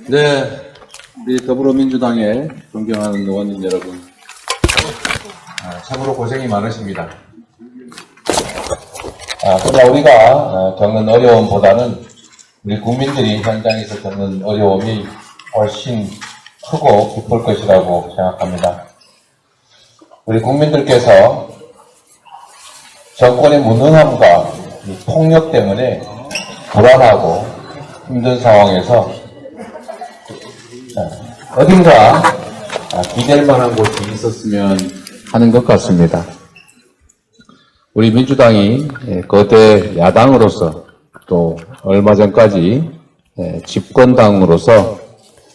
네, 우리 더불어민주당의 존경하는 의원님 여러분, 참으로 고생이 많으십니다. 그러나 우리가 겪는 어려움보다는 우리 국민들이 현장에서 겪는 어려움이 훨씬 크고 깊을 것이라고 생각합니다. 우리 국민들께서 정권의 무능함과 이 폭력 때문에 불안하고 힘든 상황에서 어딘가 기댈 만한 곳이 있었으면 하는 것 같습니다. 우리 민주당이 거대 야당으로서 또 얼마 전까지 집권당으로서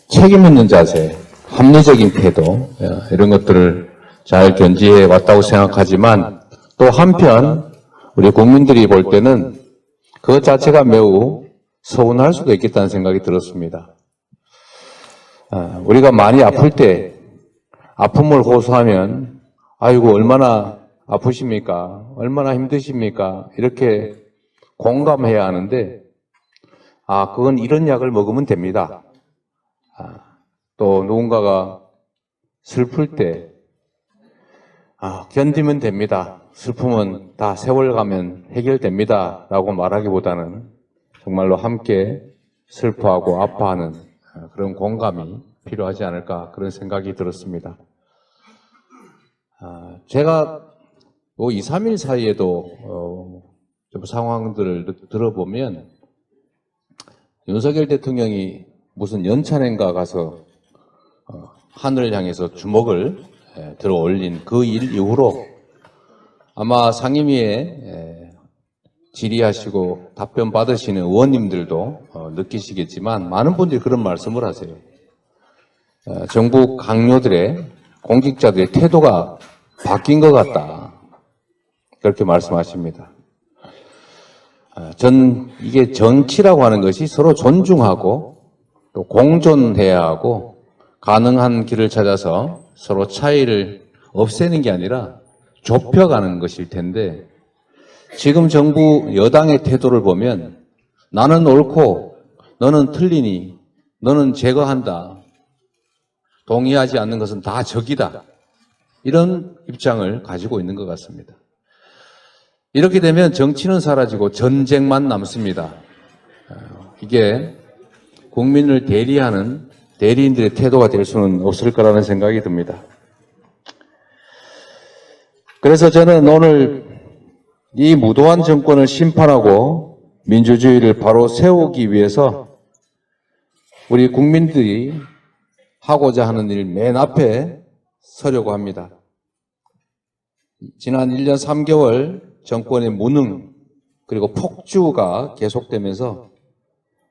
책임 있는 자세, 합리적인 태도 이런 것들을 잘 견지해 왔다고 생각하지만 또 한편 우리 국민들이 볼 때는 그 자체가 매우 서운할 수도 있겠다는 생각이 들었습니다. 우리가 많이 아플 때 아픔을 호소하면 아이고 얼마나 아프십니까? 얼마나 힘드십니까? 이렇게 공감해야 하는데 그건 이런 약을 먹으면 됩니다. 또 누군가가 슬플 때 견디면 됩니다. 슬픔은 다 세월 가면 해결됩니다. 라고 말하기보다는 정말로 함께 슬퍼하고 아파하는 그런 공감이 필요하지 않을까 그런 생각이 들었습니다. 제가 2, 3일 사이에도 좀 상황들을 들어보면 윤석열 대통령이 무슨 연찬회인가 가서 하늘을 향해서 주먹을 들어 올린 그 일 이후로 아마 상임위에 질의하시고 답변 받으시는 의원님들도 느끼시겠지만 많은 분들이 그런 말씀을 하세요. 정부 강요들의 공직자들의 태도가 바뀐 것 같다. 그렇게 말씀하십니다. 이게 정치라고 하는 것이 서로 존중하고 또 공존해야 하고 가능한 길을 찾아서 서로 차이를 없애는 게 아니라 좁혀가는 것일 텐데 지금 정부 여당의 태도를 보면 나는 옳고 너는 틀리니 너는 제거한다. 동의하지 않는 것은 다 적이다. 이런 입장을 가지고 있는 것 같습니다. 이렇게 되면 정치는 사라지고 전쟁만 남습니다. 이게 국민을 대리하는 대리인들의 태도가 될 수는 없을 거라는 생각이 듭니다. 그래서 저는 오늘 이 무도한 정권을 심판하고 민주주의를 바로 세우기 위해서 우리 국민들이 하고자 하는 일 맨 앞에 서려고 합니다. 지난 1년 3개월 정권의 무능 그리고 폭주가 계속되면서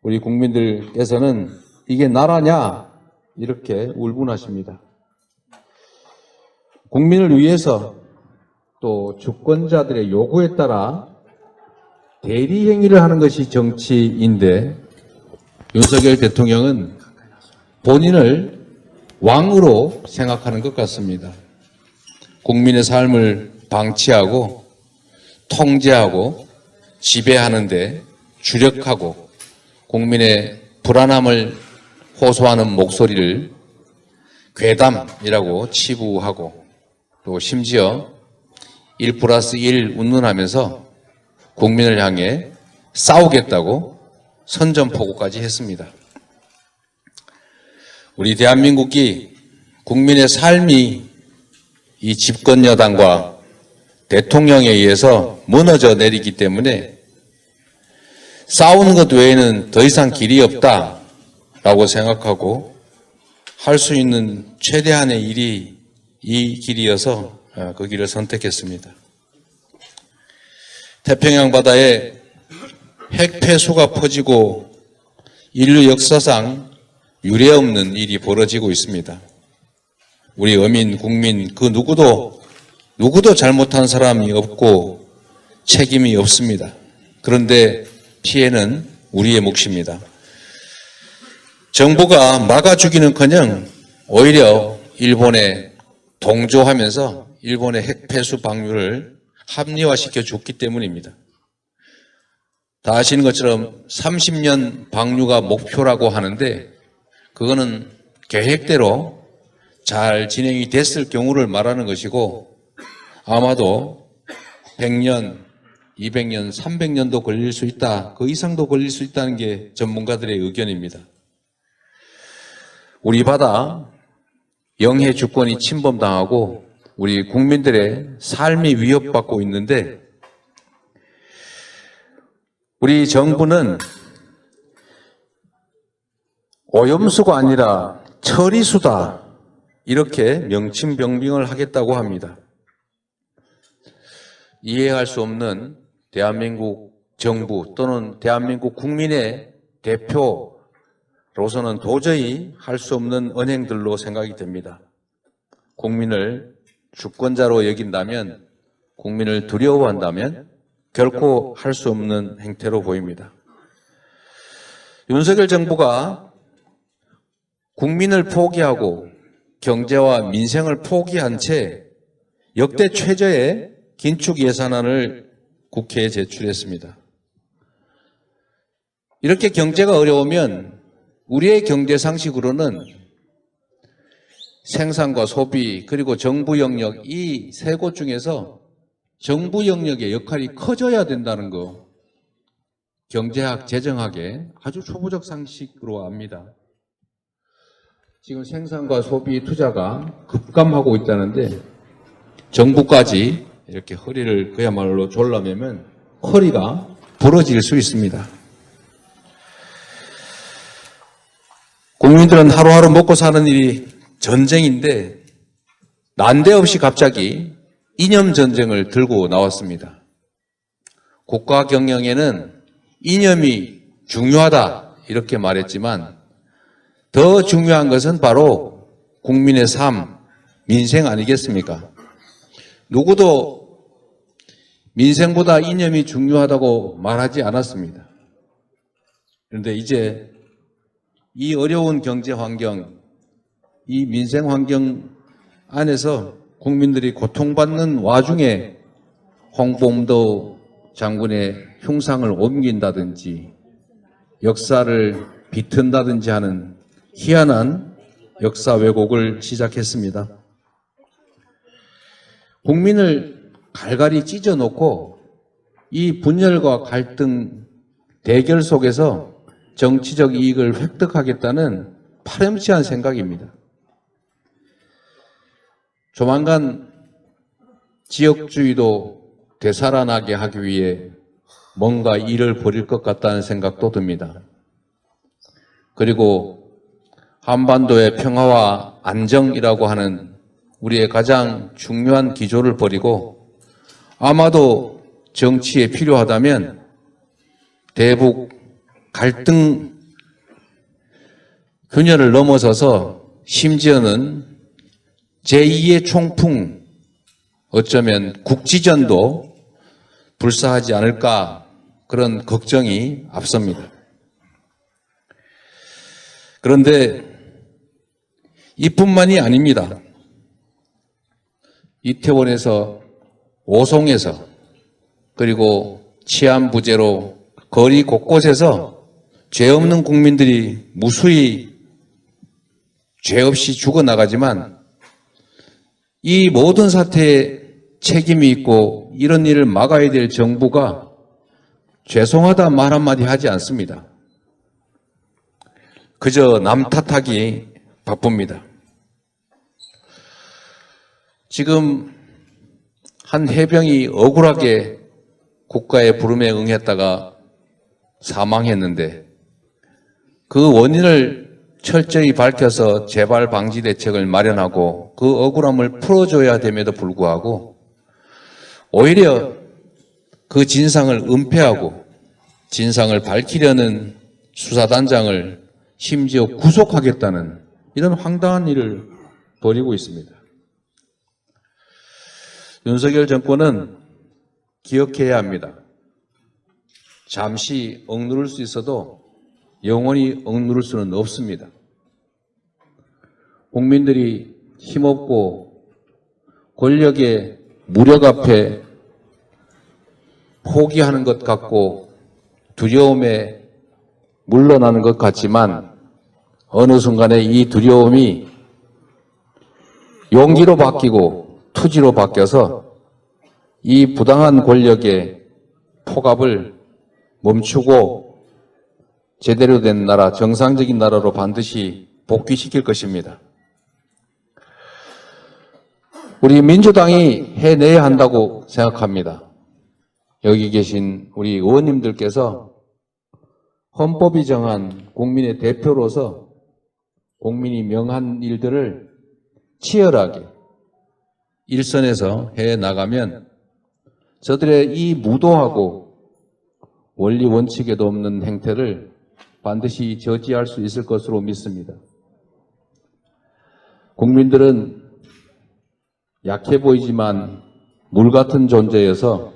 우리 국민들께서는 이게 나라냐 이렇게 울분하십니다. 국민을 위해서 또 주권자들의 요구에 따라 대리 행위를 하는 것이 정치인데 윤석열 대통령은 본인을 왕으로 생각하는 것 같습니다. 국민의 삶을 방치하고 통제하고 지배하는 데 주력하고 국민의 불안함을 호소하는 목소리를 괴담이라고 치부하고 또 심지어 1+1 운운하면서 국민을 향해 싸우겠다고 선전포고까지 했습니다. 우리 대한민국이 국민의 삶이 이 집권 여당과 대통령에 의해서 무너져 내리기 때문에 싸우는 것 외에는 더 이상 길이 없다라고 생각하고 할 수 있는 최대한의 일이 이 길이어서 그 길을 선택했습니다. 태평양 바다에 핵 폐수가 퍼지고 인류 역사상 유례없는 일이 벌어지고 있습니다. 우리 어민, 국민 그 누구도 잘못한 사람이 없고 책임이 없습니다. 그런데 피해는 우리의 몫입니다. 정부가 막아주기는커녕 오히려 일본에 동조하면서 일본의 핵폐수 방류를 합리화시켜 줬기 때문입니다. 다 아시는 것처럼 30년 방류가 목표라고 하는데 그거는 계획대로 잘 진행이 됐을 경우를 말하는 것이고 아마도 100년, 200년, 300년도 걸릴 수 있다. 그 이상도 걸릴 수 있다는 게 전문가들의 의견입니다. 우리 바다 영해 주권이 침범당하고 우리 국민들의 삶이 위협받고 있는데 우리 정부는 오염수가 아니라 처리수다 이렇게 명칭병명을 하겠다고 합니다. 이해할 수 없는 대한민국 정부 또는 대한민국 국민의 대표로서는 도저히 할 수 없는 언행들로 생각이 됩니다. 국민을 주권자로 여긴다면, 국민을 두려워한다면 결코 할 수 없는 행태로 보입니다. 윤석열 정부가 국민을 포기하고 경제와 민생을 포기한 채 역대 최저의 긴축 예산안을 국회에 제출했습니다. 이렇게 경제가 어려우면 우리의 경제 상식으로는 생산과 소비 그리고 정부 영역 이 세 곳 중에서 정부 영역의 역할이 커져야 된다는 거 경제학, 재정학의 아주 초보적 상식으로 압니다. 지금 생산과 소비 투자가 급감하고 있다는데 정부까지 이렇게 허리를 그야말로 졸라매면 허리가 부러질 수 있습니다. 국민들은 하루하루 먹고 사는 일이 전쟁인데 난데없이 갑자기 이념 전쟁을 들고 나왔습니다. 국가 경영에는 이념이 중요하다 이렇게 말했지만 더 중요한 것은 바로 국민의 삶, 민생 아니겠습니까? 누구도 민생보다 이념이 중요하다고 말하지 않았습니다. 그런데 이제 이 어려운 경제 환경, 이 민생 환경 안에서 국민들이 고통받는 와중에 홍범도 장군의 흉상을 옮긴다든지 역사를 비튼다든지 하는 희한한 역사 왜곡을 시작했습니다. 국민을 갈갈이 찢어놓고 이 분열과 갈등, 대결 속에서 정치적 이익을 획득하겠다는 파렴치한 생각입니다. 조만간 지역주의도 되살아나게 하기 위해 뭔가 일을 벌일 것 같다는 생각도 듭니다. 그리고 한반도의 평화와 안정이라고 하는 우리의 가장 중요한 기조를 버리고 아마도 정치에 필요하다면 대북 갈등 균열을 넘어서서 심지어는 제2의 총풍, 어쩌면 국지전도 불사하지 않을까 그런 걱정이 앞섭니다. 그런데 이뿐만이 아닙니다. 이태원에서, 오송에서, 그리고 치안 부재로 거리 곳곳에서 죄 없는 국민들이 무수히 죄 없이 죽어나가지만 이 모든 사태에 책임이 있고 이런 일을 막아야 될 정부가 죄송하다 말 한마디 하지 않습니다. 그저 남 탓하기 바쁩니다. 지금 한 해병이 억울하게 국가의 부름에 응했다가 사망했는데 그 원인을 철저히 밝혀서 재발 방지 대책을 마련하고 그 억울함을 풀어줘야 됨에도 불구하고 오히려 그 진상을 은폐하고 진상을 밝히려는 수사단장을 심지어 구속하겠다는 이런 황당한 일을 벌이고 있습니다. 윤석열 정권은 기억해야 합니다. 잠시 억누를 수 있어도 영원히 억누를 수는 없습니다. 국민들이 힘없고 권력의 무력 앞에 포기하는 것 같고 두려움에 물러나는 것 같지만 어느 순간에 이 두려움이 용기로 바뀌고 투지로 바뀌어서 이 부당한 권력의 폭압을 멈추고 제대로 된 나라, 정상적인 나라로 반드시 복귀시킬 것입니다. 우리 민주당이 해내야 한다고 생각합니다. 여기 계신 우리 의원님들께서 헌법이 정한 국민의 대표로서 국민이 명한 일들을 치열하게 일선에서 해나가면 저들의 이 무도하고 원리 원칙에도 없는 행태를 반드시 저지할 수 있을 것으로 믿습니다. 국민들은 약해 보이지만 물 같은 존재여서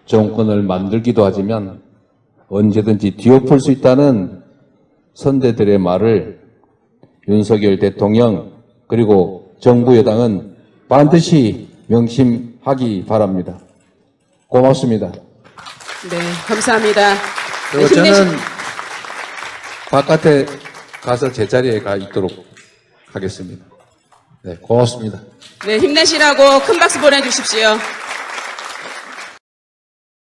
정권을 만들기도 하지만 언제든지 뒤엎을 수 있다는 선대들의 말을 윤석열 대통령 그리고 정부 여당은 반드시 명심하기 바랍니다. 고맙습니다. 네, 감사합니다. 그리고 저는 바깥에 가서 제 자리에 가 있도록 하겠습니다. 네, 고맙습니다. 네, 힘내시라고 큰 박수 보내주십시오.